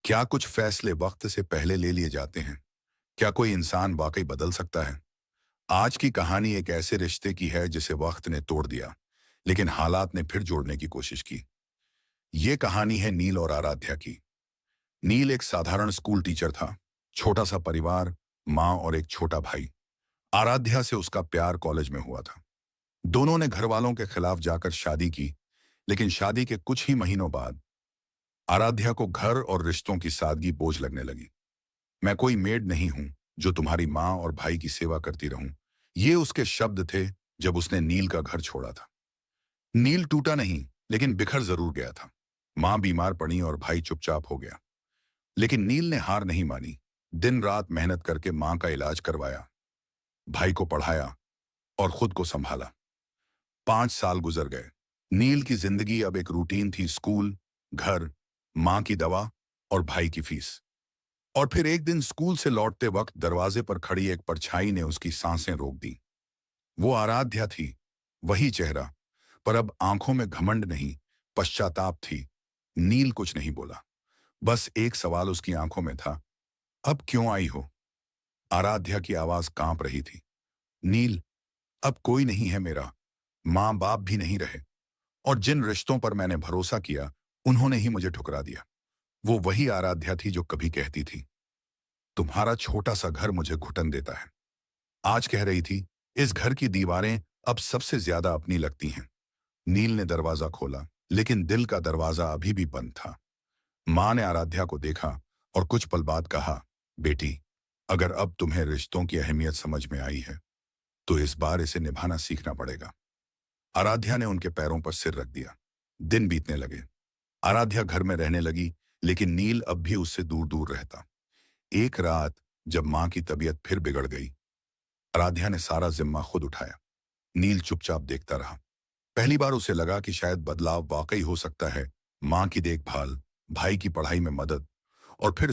क्या कुछ फैसले वक्त से पहले ले लिए जाते हैं? क्या कोई इंसान वाकई बदल सकता है? आज की कहानी एक ऐसे रिश्ते की है जिसे वक्त ने तोड़ दिया, लेकिन हालात ने फिर जोड़ने की कोशिश की। ये कहानी है नील और आराध्या की। नील एक साधारण स्कूल टीचर था। छोटा सा परिवार, माँ और एक छोटा भाई। आराध्या से उसका प्यार कॉलेज में हुआ था। दोनों ने घर वालों के खिलाफ जाकर शादी की, लेकिन शादी के कुछ ही महीनों बाद आराध्या को घर और रिश्तों की सादगी बोझ लगने लगी। मैं कोई मेड नहीं हूं जो तुम्हारी माँ और भाई की सेवा करती रहूं। ये उसके शब्द थे जब उसने नील का घर छोड़ा था। नील टूटा नहीं, लेकिन बिखर जरूर गया था। माँ बीमार पड़ी और भाई चुपचाप हो गया, लेकिन नील ने हार नहीं मानी। दिन रात मेहनत करके माँ का इलाज करवाया, भाई को पढ़ाया और खुद को संभाला। 5 साल गुजर गए। नील की जिंदगी अब एक रूटीन थी। स्कूल, घर, माँ की दवा और भाई की फीस। और फिर एक दिन स्कूल से लौटते वक्त दरवाजे पर खड़ी एक परछाई ने उसकी सांसें रोक दी। वो आराध्या थी, वही चेहरा, पर अब आंखों में घमंड नहीं, पश्चाताप थी। नील कुछ नहीं बोला, बस एक सवाल उसकी आंखों में था, अब क्यों आई हो? आराध्या की आवाज कांप रही थी। नील, अब कोई नहीं है मेरा, माँ बाप भी नहीं रहे, और जिन रिश्तों पर मैंने भरोसा किया उन्होंने ही मुझे ठुकरा दिया। वो वही आराध्या थी जो कभी कहती थी, तुम्हारा छोटा सा घर मुझे घुटन देता है। आज कह रही थी, इस घर की दीवारें अब सबसे ज्यादा अपनी लगती हैं। नील ने दरवाजा खोला, लेकिन दिल का दरवाजा अभी भी बंद था। माँ ने आराध्या को देखा और कुछ पल बाद कहा, बेटी, अगर अब तुम्हें रिश्तों की अहमियत समझ में आई है, तो इस बार इसे निभाना सीखना पड़ेगा। आराध्या ने उनके पैरों पर सिर रख दिया। दिन बीतने लगे। आराध्या घर में रहने लगी, लेकिन नील अब भी उससे दूर दूर रहता। एक रात जब माँ की तबीयत फिर बिगड़ गई, आराध्या ने सारा जिम्मा खुद उठाया। नील चुपचाप देखता रहा। पहली बार उसे लगा कि शायद बदलाव वाकई हो सकता है। माँ की देखभाल, भाई की पढ़ाई में मदद, और फिर